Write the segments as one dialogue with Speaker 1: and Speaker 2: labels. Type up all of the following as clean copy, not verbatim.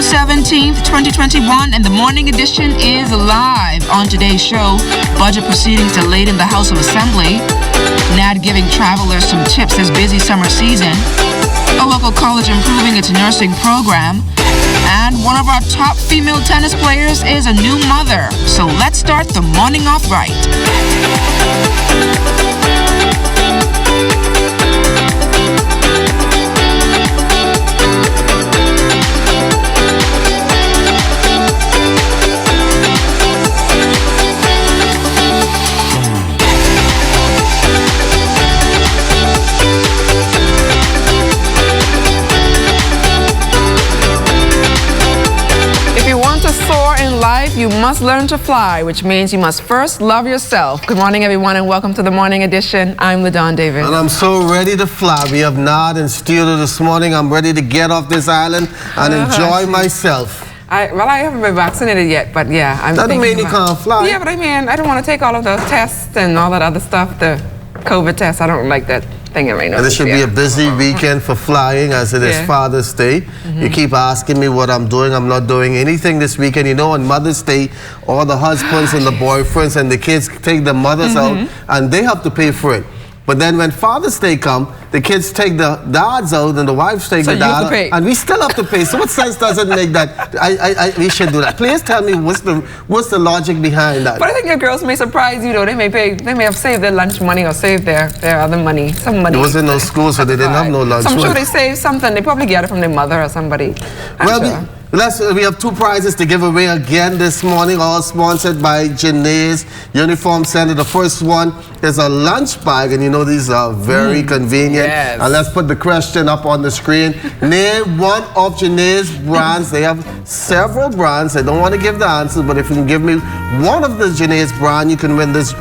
Speaker 1: 17th, 2021, and the morning edition is live. On today's show, budget proceedings delayed in the House of Assembly, NAD giving travelers some tips this busy summer season, a local college improving its nursing program, and one of our top female tennis players is a new mother. So let's start the morning off right. You must learn to fly, which means you must first love yourself. Good morning, everyone, and welcome to the morning edition. I'm LaDon Davis.
Speaker 2: And I'm so ready to fly. We have Nad and Steele this morning. I'm ready to get off this island and enjoy myself.
Speaker 3: I haven't been vaccinated yet, but yeah.
Speaker 2: That don't mean you can't fly.
Speaker 3: Yeah, but I mean, I don't want to take all of those tests and all that other stuff, the COVID tests. I don't like that thing right now.
Speaker 2: And this should be a busy weekend for flying as it is Father's Day. You keep asking me what I'm doing. I'm not doing anything this weekend. You know, on Mother's Day, all the husbands and the boyfriends and the kids take the mothers out and they have to pay for it. But then when Father's Day come, the kids take the dads out and the wives take the dad out, and we still have to pay. So what sense does it make that we should do that? Please tell me what's the logic behind that?
Speaker 3: But I think your girls may surprise you though. They may have saved their lunch money or saved their other money, some money.
Speaker 2: There wasn't no school, so they didn't have no lunch.
Speaker 3: So I'm sure they saved something. They probably got it from their mother or somebody.
Speaker 2: We have two prizes to give away again this morning, all sponsored by Janae's Uniform Center. The first one is a lunch bag, and you know these are very convenient.
Speaker 3: Yes.
Speaker 2: And let's put the question up on the screen. Name one of Janae's brands. They have several brands. I don't want to give the answers, but if you can give me one of the Janae's brand, you can win this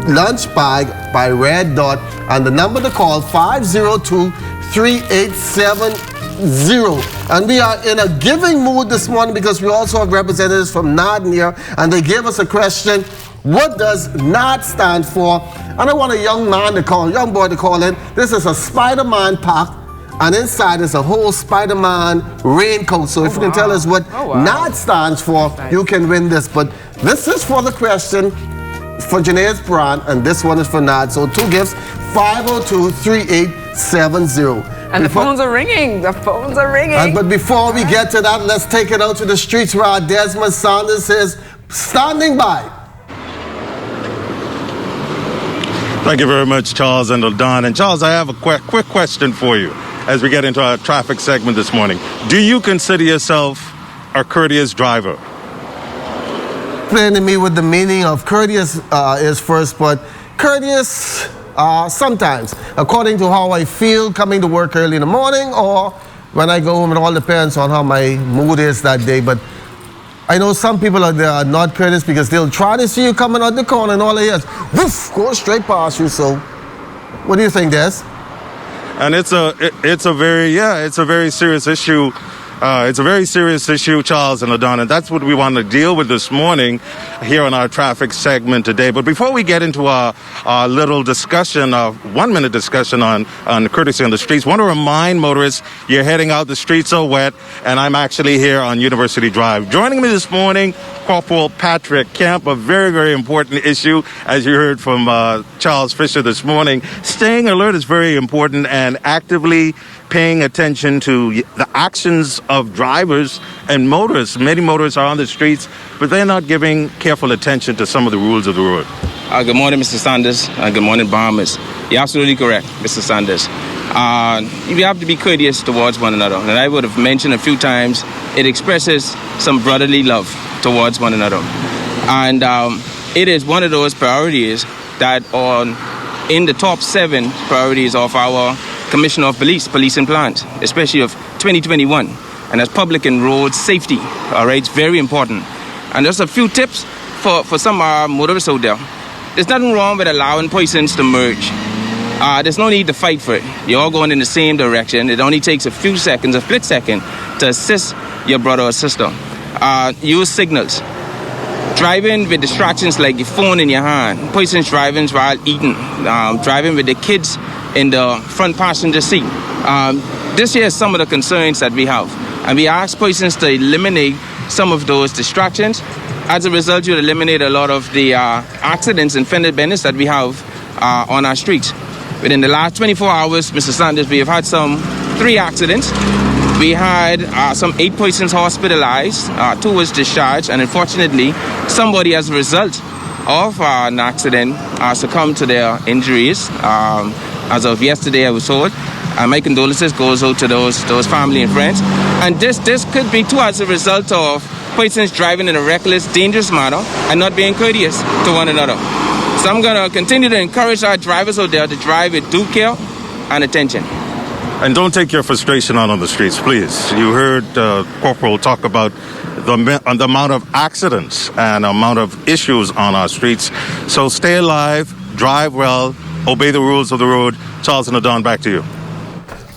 Speaker 2: lunch bag by Red Dot. And the number to call, 502-3870. And we are in a giving mood this morning because we also have representatives from NAD here, and they gave us a question: what does NAD stand for? And I want a young boy to call in. This is a Spider-Man pack, and inside is a whole Spider-Man raincoat. So if you can tell us what NAD stands for, you can win this. But this is for the question for Janae's brand, and this one is for NAD. So two gifts, 502-3870.
Speaker 3: And the phones are ringing. The phones are ringing.
Speaker 2: But before we get to that, let's take it out to the streets where our Desmond Sanders is standing by.
Speaker 4: Thank you very much, Charles and LaDon. And Charles, I have a quick question for you as we get into our traffic segment this morning. Do you consider yourself a courteous driver?
Speaker 2: Explain to me what the meaning of courteous is first, but courteous... sometimes, according to how I feel coming to work early in the morning or when I go home, it all depends on how my mood is that day. But I know some people out there are not courteous because they'll try to see you coming out the corner and all they hear is, woof, go straight past you. So what do you think, Des?
Speaker 4: And it's a very serious issue. It's a very serious issue, Charles and LaDon, and that's what we want to deal with this morning here on our traffic segment today. But before we get into our little discussion, 1 minute discussion on courtesy on the streets, I want to remind motorists you're heading out, the streets are wet, and I'm actually here on University Drive. Joining me this morning, Corporal Patrick Kemp, a very, very important issue, as you heard from Charles Fisher this morning. Staying alert is very important, and actively paying attention to the actions of drivers and motorists. Many motorists are on the streets, but they're not giving careful attention to some of the rules of the road.
Speaker 5: Good morning, Mr. Sanders. Good morning, Bahamas. You're absolutely correct, Mr. Sanders. We have to be courteous towards one another. And I would have mentioned a few times, it expresses some brotherly love towards one another. And it is one of those priorities that in the top 7 priorities of our Commissioner of Police and Plant, especially of 2021, and that's public and road safety. All right, it's very important. And there's a few tips for some motorists out there. There's nothing wrong with allowing persons to merge. There's no need to fight for it. You're all going in the same direction. It only takes a few seconds, a split second, to assist your brother or sister. Use signals. Driving with distractions like your phone in your hand. Persons driving while eating. Driving with the kids in the front passenger seat. This here is some of the concerns that we have. And we ask persons to eliminate some of those distractions. As a result, you'll eliminate a lot of the accidents and fender benders that we have on our streets. Within the last 24 hours, Mr. Sanders, we have had 3 accidents. We had some 8 persons hospitalized, 2 was discharged, and unfortunately, somebody as a result of an accident succumbed to their injuries. As of yesterday, I was told. My condolences goes out to those family and friends. And this could be too as a result of persons driving in a reckless, dangerous manner and not being courteous to one another. So I'm going to continue to encourage our drivers out there to drive with due care and attention.
Speaker 4: And don't take your frustration out on the streets, please. You heard Corporal talk about the amount of accidents and amount of issues on our streets. So stay alive, drive well, obey the rules of the road. Charles and Adon, back to you.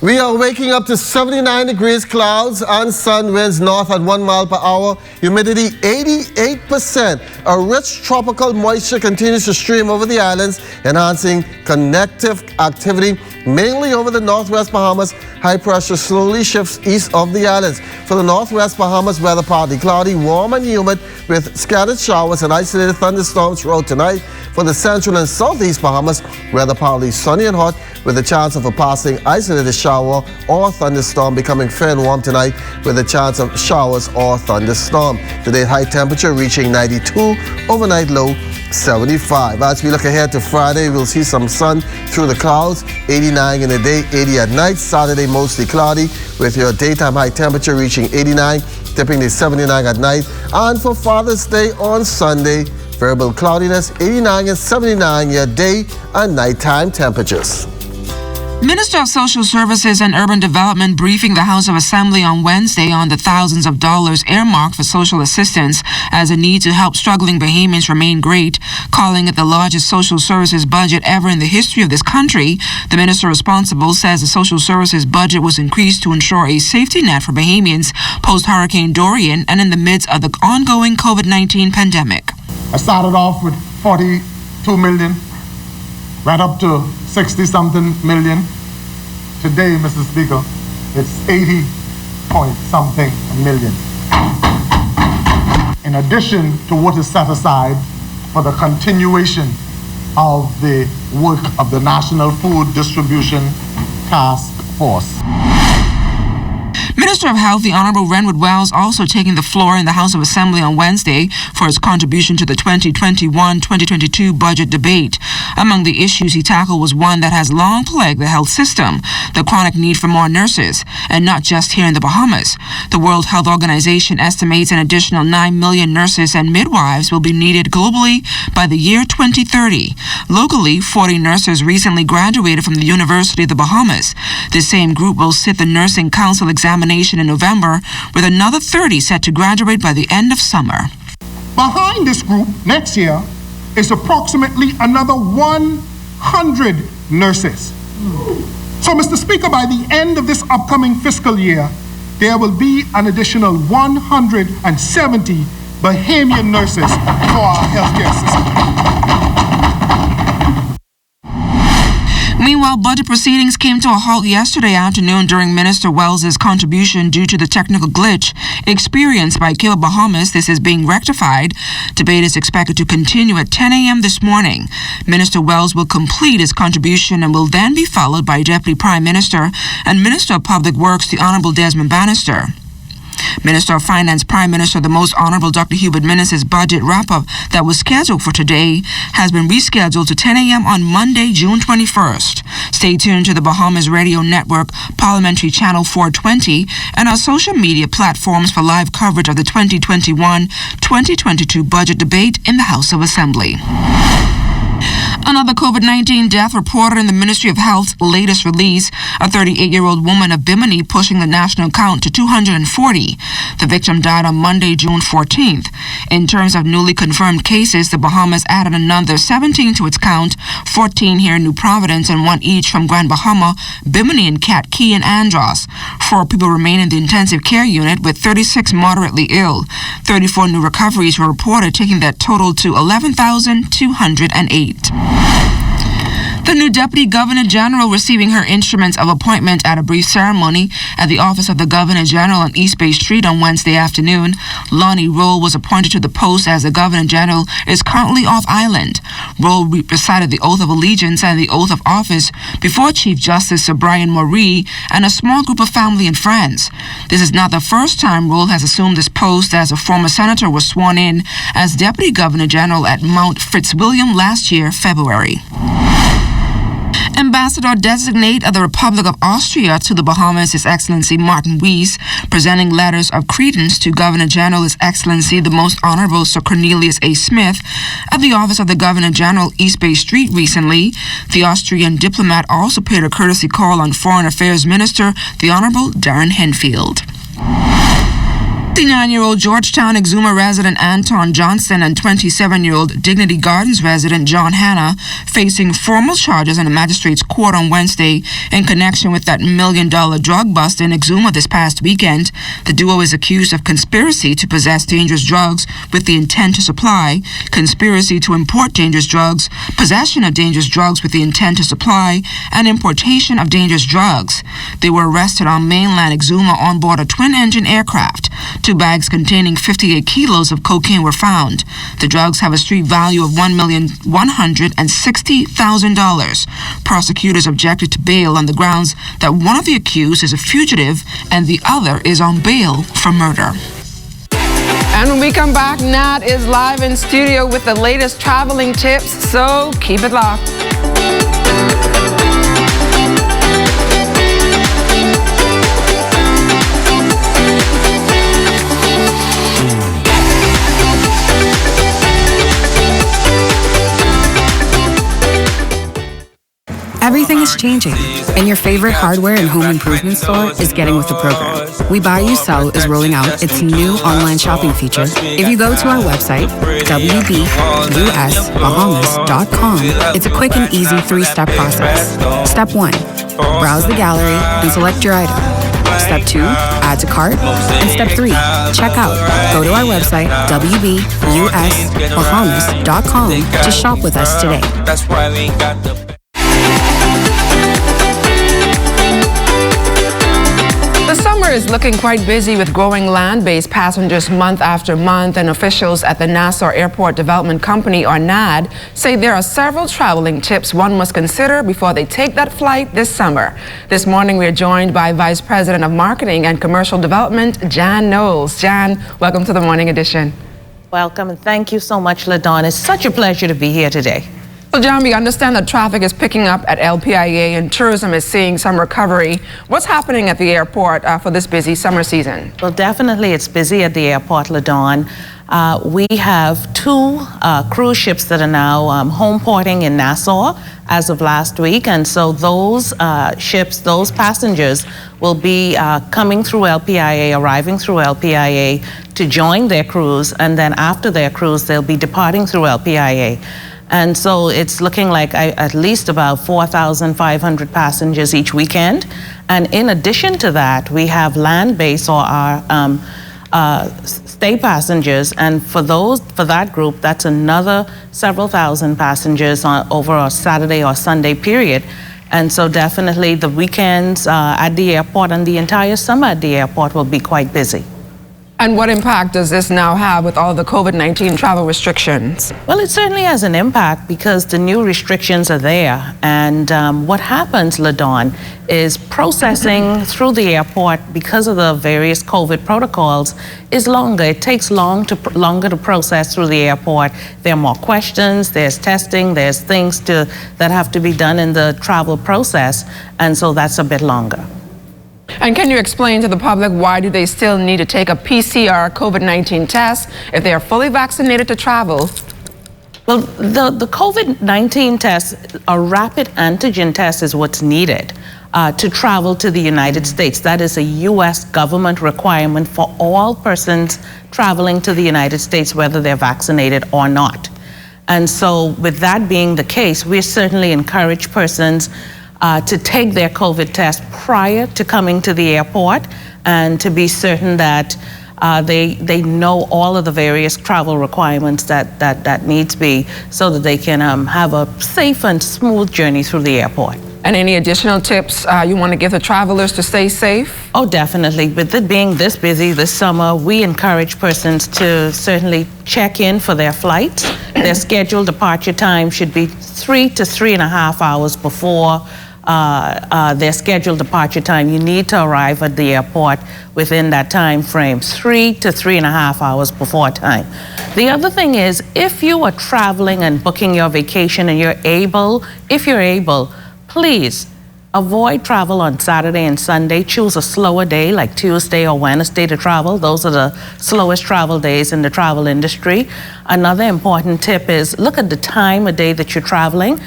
Speaker 2: We are waking up to 79 degrees, clouds and sun, winds north at 1 mile per hour, humidity 88%. A rich tropical moisture continues to stream over the islands, enhancing connective activity, mainly over the northwest Bahamas. High pressure slowly shifts east of the islands. For the northwest Bahamas, weather partly cloudy, warm and humid, with scattered showers and isolated thunderstorms throughout tonight. For the central and southeast Bahamas, weather partly sunny and hot, with a chance of a passing isolated shower or thunderstorm, becoming fair and warm tonight with a chance of showers or thunderstorm. Today, high temperature reaching 92, overnight low 75. As we look ahead to Friday, we'll see some sun through the clouds, 89 in the day, 80 at night. Saturday, mostly cloudy, with your daytime high temperature reaching 89, dipping to 79 at night. And for Father's Day on Sunday, variable cloudiness, 89 and 79 your day and nighttime temperatures.
Speaker 1: Minister of Social Services and Urban Development briefing the House of Assembly on Wednesday on the thousands of dollars earmarked for social assistance as the need to help struggling Bahamians remain great, calling it the largest social services budget ever in the history of this country. The minister responsible says the social services budget was increased to ensure a safety net for Bahamians post-Hurricane Dorian and in the midst of the ongoing COVID-19 pandemic.
Speaker 6: I started off with 42 million, right up to 60-something million. Today, Mr. Speaker, it's 80-point-something million. In addition to what is set aside for the continuation of the work of the National Food Distribution Task Force.
Speaker 1: Minister of Health, the Honorable Renwood Wells, also taking the floor in the House of Assembly on Wednesday for his contribution to the 2021-2022 budget debate. Among the issues he tackled was one that has long plagued the health system, the chronic need for more nurses, and not just here in the Bahamas. The World Health Organization estimates an additional 9 million nurses and midwives will be needed globally by the year 2030. Locally, 40 nurses recently graduated from the University of the Bahamas. The same group will sit the Nursing Council examination in November, with another 30 set to graduate by the end of summer.
Speaker 6: Behind this group next year is approximately another 100 nurses. So, Mr. Speaker, by the end of this upcoming fiscal year, there will be an additional 170 Bahamian nurses for our healthcare system.
Speaker 1: Meanwhile, budget proceedings came to a halt yesterday afternoon during Minister Wells' contribution due to the technical glitch experienced by Cable Bahamas. This is being rectified. Debate is expected to continue at 10 a.m. this morning. Minister Wells will complete his contribution and will then be followed by Deputy Prime Minister and Minister of Public Works, the Honorable Desmond Bannister. Minister of Finance, Prime Minister, the Most Honorable Dr. Hubert Minnis' budget wrap-up that was scheduled for today has been rescheduled to 10 a.m. on Monday, June 21st. Stay tuned to the Bahamas Radio Network, Parliamentary Channel 420, and our social media platforms for live coverage of the 2021-2022 budget debate in the House of Assembly. Another COVID-19 death reported in the Ministry of Health's latest release, a 38-year-old woman of Bimini pushing the national count to 240. The victim died on Monday, June 14th. In terms of newly confirmed cases, the Bahamas added another 17 to its count, 14 here in New Providence and 1 each from Grand Bahama, Bimini and Cat Key and Andros. 4 people remain in the intensive care unit, with 36 moderately ill. 34 new recoveries were reported, taking that total to 11,208. The The new Deputy Governor General receiving her instruments of appointment at a brief ceremony at the office of the Governor General on East Bay Street on Wednesday afternoon. Lonnie Rowe was appointed to the post as the Governor General is currently off island. Rowe recited the oath of allegiance and the oath of office before Chief Justice Sir Brian Moree and a small group of family and friends. This is not the first time Rowe has assumed this post, as a former senator was sworn in as Deputy Governor General at Mount Fitzwilliam last year, February. Ambassador-designate of the Republic of Austria to the Bahamas, His Excellency Martin Weiss, presenting letters of credence to Governor General His Excellency the Most Honorable Sir Cornelius A. Smith at the office of the Governor General, East Bay Street recently. The Austrian diplomat also paid a courtesy call on Foreign Affairs Minister, the Honorable Darren Henfield. 59-year-old Georgetown Exuma resident Anton Johnson and 27-year-old Dignity Gardens resident John Hanna facing formal charges in a magistrate's court on Wednesday in connection with that $1 million drug bust in Exuma this past weekend. The duo is accused of conspiracy to possess dangerous drugs with the intent to supply, conspiracy to import dangerous drugs, possession of dangerous drugs with the intent to supply, and importation of dangerous drugs. They were arrested on mainland Exuma on board a twin-engine aircraft. 2 bags containing 58 kilos of cocaine were found. The drugs have a street value of $1,160,000. Prosecutors objected to bail on the grounds that one of the accused is a fugitive and the other is on bail for murder.
Speaker 3: And when we come back, Nat is live in studio with the latest traveling tips, so keep it locked.
Speaker 7: Everything is changing, and your favorite hardware and home improvement store is getting with the program. We Buy You Sell is rolling out its new online shopping feature. If you go to our website, wbusbahamas.com, it's a quick and easy 3-step process. Step 1, browse the gallery and select your item. Step 2, add to cart. And Step 3, check out. Go to our website, wbusbahamas.com, to shop with us today.
Speaker 8: That's why we got the
Speaker 3: The summer is looking quite busy with growing land-based passengers month after month, and officials at the Nassau Airport Development Company, or NAD, say there are several traveling tips one must consider before they take that flight this summer. This morning we are joined by Vice President of Marketing and Commercial Development, Jan Knowles. Jan, welcome to the Morning Edition.
Speaker 9: Welcome, and thank you so much, LaDawn. It's such a pleasure to be here today.
Speaker 3: Well, John, we understand that traffic is picking up at LPIA and tourism is seeing some recovery. What's happening at the airport for this busy summer season?
Speaker 9: Well, definitely it's busy at the airport, LaDawn. We have 2 cruise ships that are now home porting in Nassau as of last week, and so those ships, those passengers will be coming through LPIA, arriving through LPIA to join their cruise, and then after their cruise they'll be departing through LPIA. And so it's looking like at least about 4,500 passengers each weekend. And in addition to that, we have land-based or our stay passengers. And for that group, that's another several thousand passengers over a Saturday or Sunday period. And so definitely the weekends at the airport and the entire summer at the airport will be quite busy.
Speaker 3: And what impact does this now have with all the COVID-19 travel restrictions?
Speaker 9: Well, it certainly has an impact because the new restrictions are there. And what happens, LaDawn, is processing through the airport because of the various COVID protocols is longer. It takes longer to process through the airport. There are more questions, there's testing, there's things that have to be done in the travel process. And so that's a bit longer.
Speaker 3: And can you explain to the public why do they still need to take a PCR COVID-19 test if they are fully vaccinated to travel?
Speaker 9: Well, the COVID-19 test, a rapid antigen test, is what's needed to travel to the United States. That is a U.S. government requirement for all persons traveling to the United States, whether they're vaccinated or not. And so with that being the case, we certainly encourage persons to take their COVID test prior to coming to the airport and to be certain that they know all of the various travel requirements that need to be so that they can have a safe and smooth journey through the airport.
Speaker 3: And any additional tips you want to give the travelers to stay safe?
Speaker 9: Oh, definitely. With it being this busy this summer, we encourage persons to certainly check in for their flights. Their scheduled departure time should be 3 to 3.5 hours before their scheduled departure time. You need to arrive at the airport within that time frame, 3 to 3.5 hours before time. The other thing is, if you are traveling and booking your vacation and if you're able, please avoid travel on Saturday and Sunday. Choose a slower day like Tuesday or Wednesday to travel. Those are the slowest travel days in the travel industry. Another important tip is look at the time of day that you're traveling.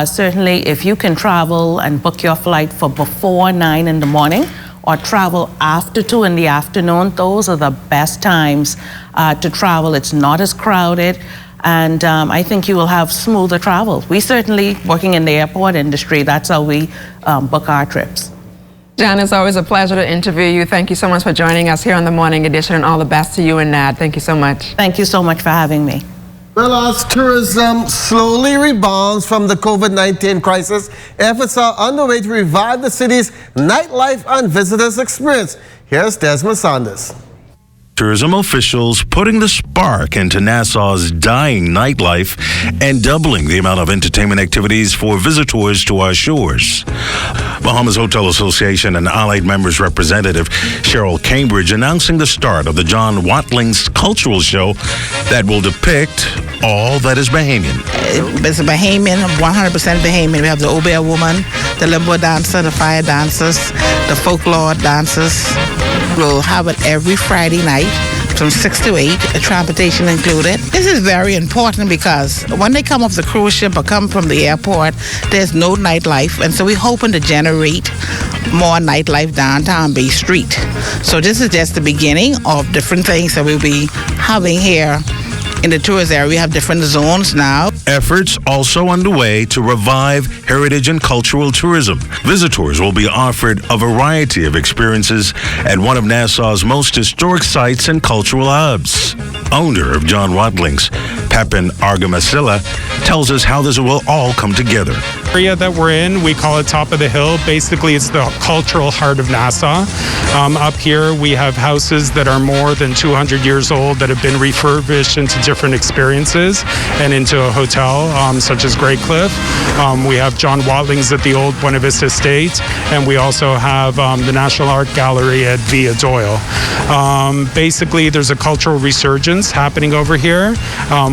Speaker 9: Certainly, if you can travel and book your flight for before 9 in the morning or travel after 2 in the afternoon, those are the best times to travel. It's not as crowded. And I think you will have smoother travel. We certainly, working in the airport industry, that's how we book our trips.
Speaker 3: Jan, it's always a pleasure to interview you. Thank you so much for joining us here on the Morning Edition, and all the best to you and NAD. Thank you so much.
Speaker 9: Thank you so much for having me.
Speaker 2: Well, as tourism slowly rebounds from the COVID-19 crisis, efforts are underway to revive the city's nightlife and visitors' experience. Here's Desmond Sanders.
Speaker 8: Tourism officials putting the spark into Nassau's dying nightlife and doubling the amount of entertainment activities for visitors to our shores. Bahamas Hotel Association and Allied Members Representative Cheryl Cambridge announcing the start of the John Watling's cultural show that will depict all that is Bahamian.
Speaker 10: It's a Bahamian, 100% Bahamian. We have the Obeah woman, the limbo dancer, the fire dancers, the folklore dancers. We'll have it every Friday night from 6 to 8, transportation included. This is very important because when they come off the cruise ship or come from the airport, there's no nightlife, and so we're hoping to generate more nightlife downtown Bay Street. So this is just the beginning of different things that we'll be having here. In the tourist area, we have different zones now.
Speaker 8: Efforts also underway to revive heritage and cultural tourism. Visitors will be offered a variety of experiences at one of Nassau's most historic sites and cultural hubs. Owner of John Watling's, Pepin Argamasilla, tells us how this will all come together.
Speaker 11: The area that we're in, we call it Top of the Hill. Basically, it's the cultural heart of Nassau. Up here, we have houses that are more than 200 years old that have been refurbished into different experiences and into a hotel, such as Great Cliff. We have John Watling's at the old Buena Vista Estate, and we also have the National Art Gallery at Via Doyle. Basically, there's a cultural resurgence happening over here,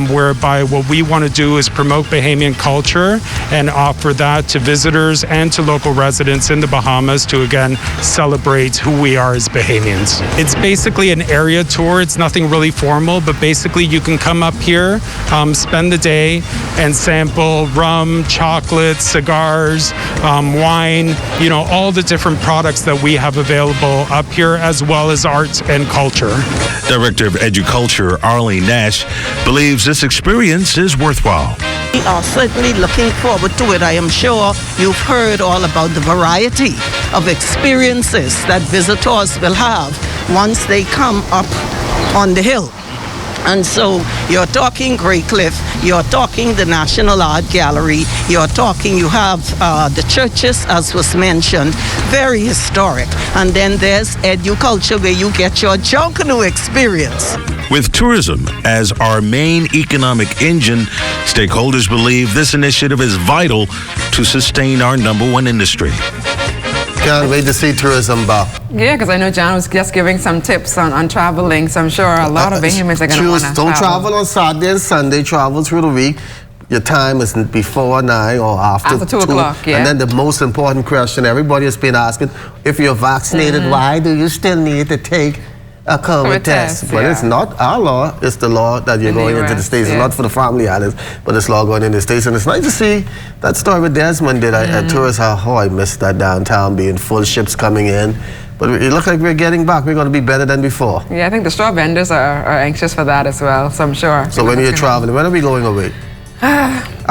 Speaker 11: whereby what we want to do is promote Bahamian culture and offer that to visitors and to local residents in the Bahamas to, again, celebrate who we are as Bahamians. It's basically an area tour. It's nothing really formal, but basically you can come up here, spend the day, and sample rum, chocolate, cigars, wine, all the different products that we have available up here, as well as arts and culture.
Speaker 8: Director of Educulture, Arlene Nash, believes this experience is worthwhile.
Speaker 10: We are certainly looking forward to it. I am sure you've heard all about the variety of experiences that visitors will have once they come up on the hill. And so you're talking Great Cliff, you're talking the National Art Gallery, you have the churches, as was mentioned, very historic. And then there's Educulture, where you get your Junkanoo experience.
Speaker 8: With tourism as our main economic engine, stakeholders believe this initiative is vital to sustain our #1 industry.
Speaker 2: Can't wait to see tourism back.
Speaker 3: Yeah, because I know John was just giving some tips on traveling, so I'm sure a lot of Bahamians are going to want to
Speaker 2: Don't travel on Saturday and Sunday, travel through the week. Your time is before 9 or after
Speaker 3: 2 o'clock, yeah.
Speaker 2: And then the most important question everybody has been asking, if you're vaccinated, why do you still need to take a COVID test? But it's not our law, it's the law that you're going into the States. It's not for the family islands, but it's law going into the States. And it's nice to see that story with Desmond did at tourists, how I missed that downtown being full, ships coming in. But it looks like we're getting back. We're going to be better than before.
Speaker 3: Yeah, I think the straw vendors are anxious for that as well, so I'm sure.
Speaker 2: So when you're traveling, when are we going away?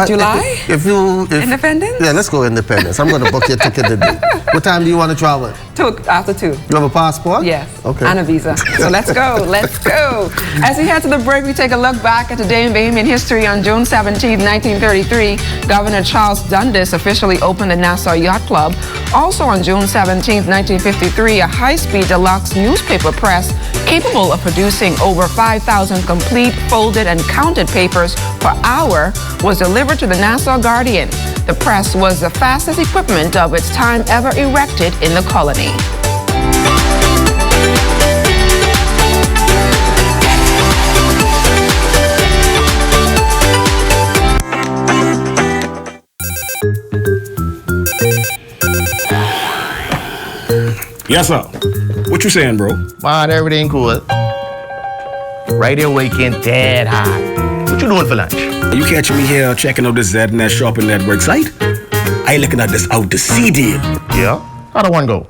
Speaker 3: July?
Speaker 2: If Independence? Yeah, let's go Independence. I'm going to book your ticket today. What time do you want to travel?
Speaker 3: After 2.
Speaker 2: You have a passport?
Speaker 3: Yes.
Speaker 2: Okay.
Speaker 3: And a visa. So let's go. Let's go. As we head to the break, we take a look back at today in Bahamian history. On June 17, 1933, Governor Charles Dundas officially opened the Nassau Yacht Club. Also on June 17, 1953, a high-speed deluxe newspaper press capable of producing over 5,000 complete, folded, and counted papers per hour was delivered to the Nassau Guardian. The press was the fastest equipment of its time ever erected in the colony.
Speaker 12: Yes, sir. What you saying, bro?
Speaker 13: Man, everything cool. Right here waking dead hot. What you doing for lunch?
Speaker 12: You catching me here checking out this ZNS Shopping Network site? I looking at this out to sea deal.
Speaker 13: Yeah? How do one go?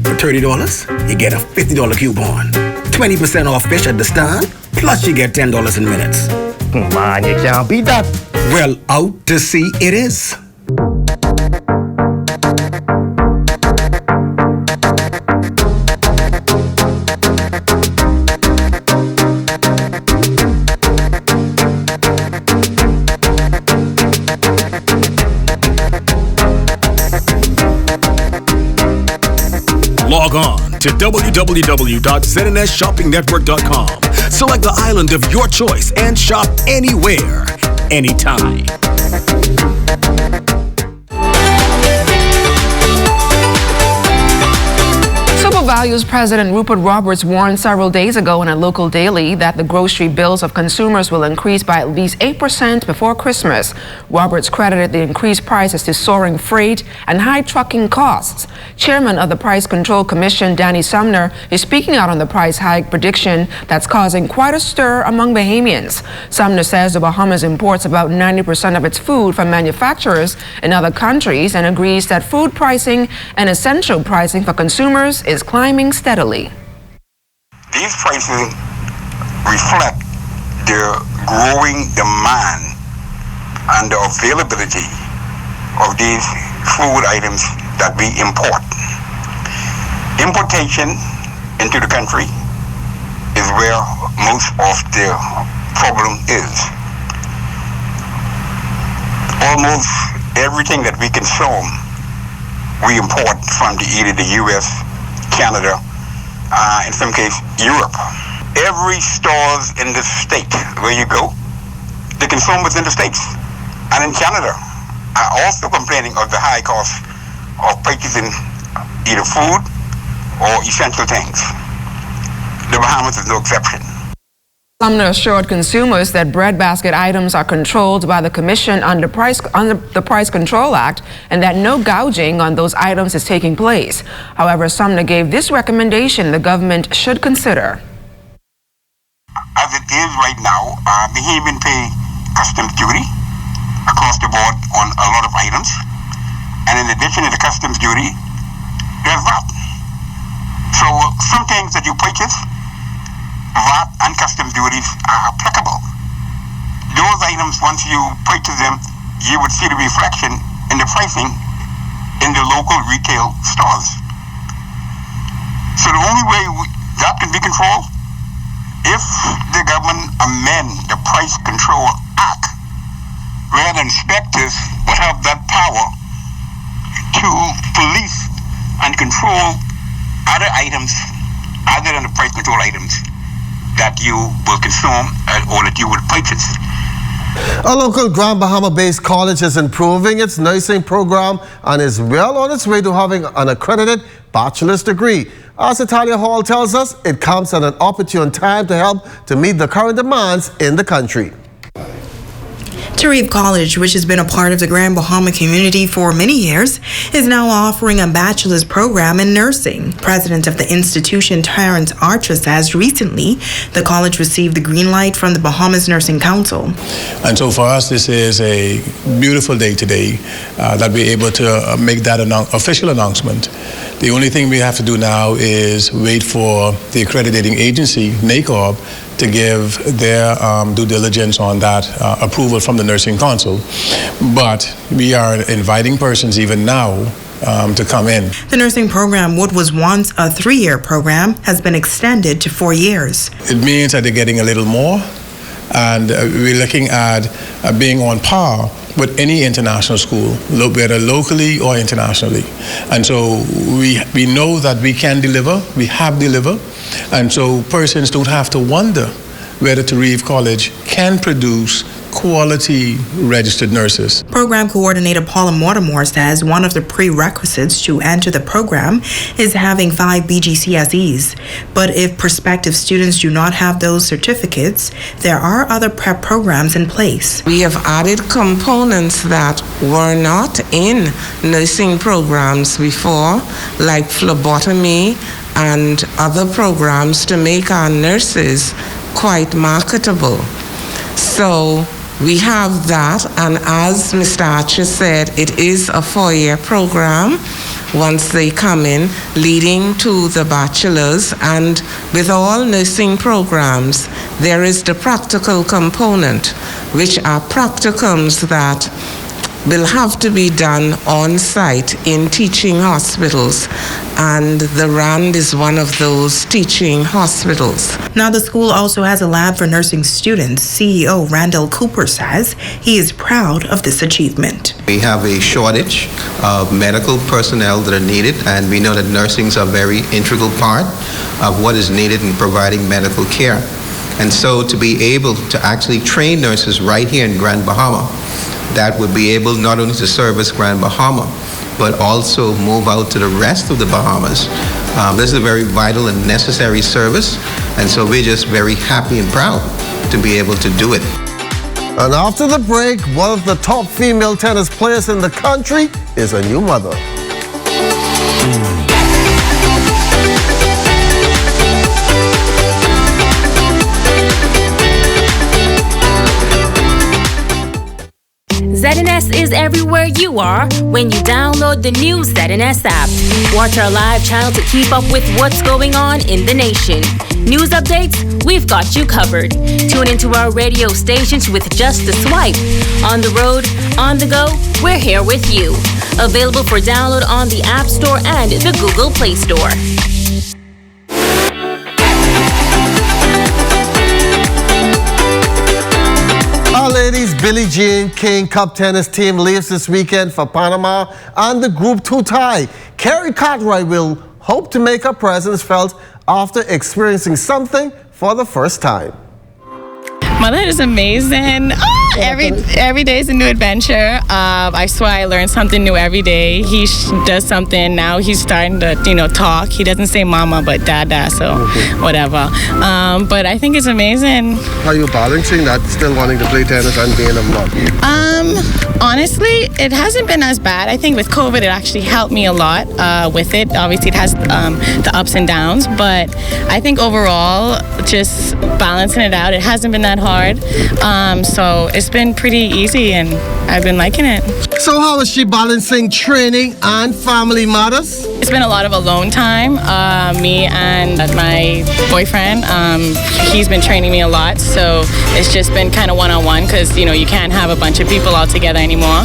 Speaker 12: For $30, you get a $50 coupon. 20% off fish at the stand, plus you get $10 in minutes.
Speaker 13: Man, you can't beat that.
Speaker 12: Well, out to sea it is.
Speaker 14: Log on to www.znsshoppingnetwork.com. Select the island of your choice and shop anywhere, anytime.
Speaker 3: SuperValue's President Rupert Roberts warned several days ago in a local daily that the grocery bills of consumers will increase by at least 8% before Christmas. Roberts credited the increased prices to soaring freight and high trucking costs. Chairman of the Price Control Commission, Danny Sumner, is speaking out on the price hike prediction that's causing quite a stir among Bahamians. Sumner says the Bahamas imports about 90% of its food from manufacturers in other countries and agrees that food pricing and essential pricing for consumers is climbing steadily.
Speaker 15: These prices reflect the growing demand and the availability of these food items that we import. Importation into the country is where most of the problem is. Almost everything that we consume, we import from either the U.S., Canada, in some cases Europe. Every stores in the state where you go, the consumers in the States and in Canada are also complaining of the high cost of purchasing either food or essential things. The Bahamas is no exception.
Speaker 3: Sumner assured consumers that breadbasket items are controlled by the Commission under the Price Control Act and that no gouging on those items is taking place. However, Sumner gave this recommendation the government should consider.
Speaker 15: As it is right now, Bahamian pay customs duty across the board on a lot of items. And in addition to the customs duty, there's VAT. So some things that you purchase, VAT and customs duties are applicable. Those items, once you purchase them, you would see the reflection in the pricing in the local retail stores. So the only way that can be controlled, if the government amend the Price Control Act, where the inspectors will have that power to police and control other items other than the price control items that you will consume or that you will purchase.
Speaker 2: A local Grand Bahama-based college is improving its nursing program and is well on its way to having an accredited bachelor's degree. As Italia Hall tells us, it comes at an opportune time to help to meet the current demands in the country.
Speaker 16: Tarif College, which has been a part of the Grand Bahama community for many years, is now offering a bachelor's program in nursing. President of the institution, Terrence Archer, says recently the college received the green light from the Bahamas Nursing Council.
Speaker 17: And so for us, this is a beautiful day today that we're able to make that official announcement. The only thing we have to do now is wait for the accrediting agency, NACORP, to give their due diligence on that approval from the Nursing Council. But we are inviting persons even now to come in.
Speaker 16: The nursing program, what was once a 3-year program, has been extended to 4 years.
Speaker 17: It means that they're getting a little more, and we're looking at being on par with any international school, whether locally or internationally. And so we know that we can deliver, we have delivered, and so persons don't have to wonder whether Tarif College can produce quality registered nurses.
Speaker 16: Program coordinator Paula Mortimer says one of the prerequisites to enter the program is having 5 BGCSEs. But if prospective students do not have those certificates, there are other prep programs in place.
Speaker 18: We have added components that were not in nursing programs before, like phlebotomy and other programs, to make our nurses quite marketable. So we have that, and as Mr. Archer said, it is a 4-year program once they come in, leading to the bachelor's. And with all nursing programs, there is the practical component, which are practicums that will have to be done on site in teaching hospitals, and the RAND is one of those teaching hospitals.
Speaker 16: Now the school also has a lab for nursing students. CEO Randall Cooper says he is proud of this achievement.
Speaker 19: We have a shortage of medical personnel that are needed, and we know that nursing is a very integral part of what is needed in providing medical care. And so to be able to actually train nurses right here in Grand Bahama, that would be able not only to service Grand Bahama, but also move out to the rest of the Bahamas. This is a very vital and necessary service, and so we're just very happy and proud to be able to do it.
Speaker 2: And after the break, one of the top female tennis players in the country is a new mother.
Speaker 20: ZNS is everywhere you are when you download the new ZNS app. Watch our live channel to keep up with what's going on in the nation. News updates, we've got you covered. Tune into our radio stations with just a swipe. On the road, on the go, we're here with you. Available for download on the App Store and the Google Play Store.
Speaker 2: Our ladies' Billie Jean King Cup tennis team leaves this weekend for Panama and the Group 2 tie. Carrie Cartwright will hope to make her presence felt after experiencing something for the first time.
Speaker 21: Motherhood is amazing. Every day is a new adventure. I swear I learn something new every day. He does something now. He's starting to talk. He doesn't say mama but dada, so whatever. But I think it's amazing.
Speaker 2: How are you balancing that, still wanting to play tennis and being a mom?
Speaker 21: Honestly, it hasn't been as bad. I think with COVID, it actually helped me a lot with it. Obviously, it has the ups and downs, but I think overall, just balancing it out, it hasn't been that hard. So it's been pretty easy, and I've been liking it.
Speaker 2: So how is she balancing training and family matters?
Speaker 21: It's been a lot of alone time. Me and my boyfriend, he's been training me a lot, so it's just been kind of one-on-one because, you can't have a bunch of people all together anymore.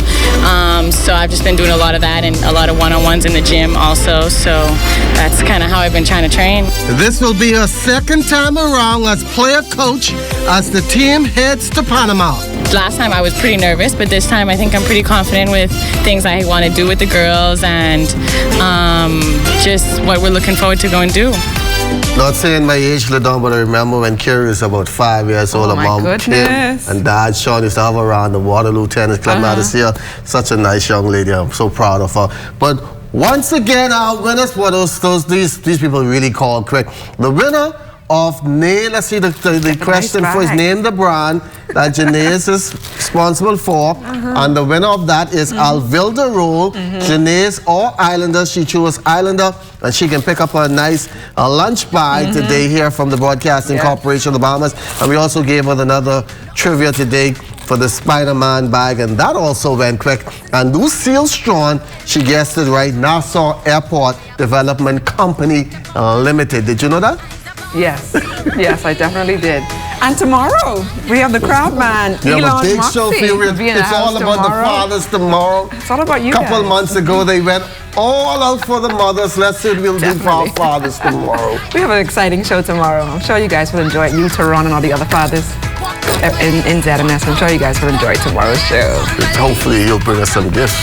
Speaker 21: So I've just been doing a lot of that and a lot of one-on-ones in the gym also, so that's kind of how I've been trying to train.
Speaker 2: This will be her second time around as player coach as the team heads to Panama.
Speaker 21: Last time I was pretty nervous, but this time I think I'm pretty confident with things I want to do with the girls and just what we're looking forward to go and do.
Speaker 2: Not saying my age, LaDon, but I remember when Carrie was about 5 years old, her mom Kim and dad Sean used to have her around the Waterloo Tennis Club. Now to see her, such a nice young lady. I'm so proud of her. But once again, our winners were these people really called quick. The winner of Name, let's see the question for his name, the brand that Janaise is responsible for. And the winner of that is Alvilda Roll. Janaise or Islander, she chose Islander, and she can pick up a nice lunch bag today here from the Broadcasting Corporation of the Bahamas. And we also gave her another trivia today for the Spider-Man bag, and that also went quick. And Lucille Strawn, she guessed it right, Nassau Airport Development Company Limited. Did you know that?
Speaker 3: Yes, yes, I definitely did. And tomorrow, we have the crowd man,
Speaker 2: We have a
Speaker 3: Elon
Speaker 2: big
Speaker 3: Moxie,
Speaker 2: show for you.
Speaker 3: will be in the
Speaker 2: It's all
Speaker 3: house
Speaker 2: about the
Speaker 3: tomorrow.
Speaker 2: fathers tomorrow.
Speaker 3: It's all about you
Speaker 2: A couple
Speaker 3: guys.
Speaker 2: months ago, they went all out for the mothers. Let's see what we'll do for our fathers tomorrow.
Speaker 3: We have an exciting show tomorrow. I'm sure you guys will enjoy it. You, Teron, and all the other fathers in ZMS. I'm sure you guys will enjoy tomorrow's show.
Speaker 2: Hopefully, you'll bring us some gifts.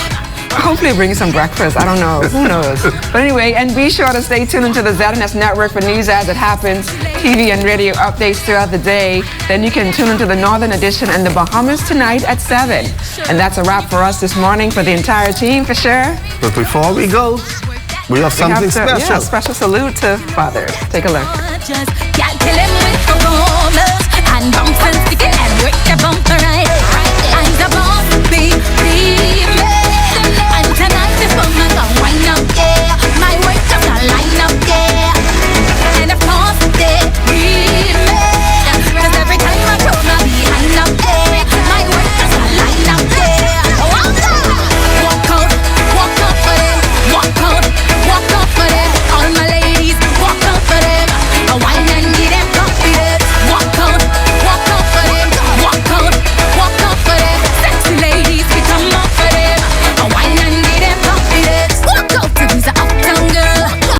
Speaker 3: Hopefully bring you some breakfast. I don't know. Who knows? But anyway, and be sure to stay tuned into the ZNS Network for news as it happens, TV and radio updates throughout the day. Then you can tune into the Northern Edition and the Bahamas tonight at 7. And that's a wrap for us this morning for the entire team, for sure.
Speaker 2: But before we go, we have something special.
Speaker 3: Yeah, special salute to fathers. Take a look.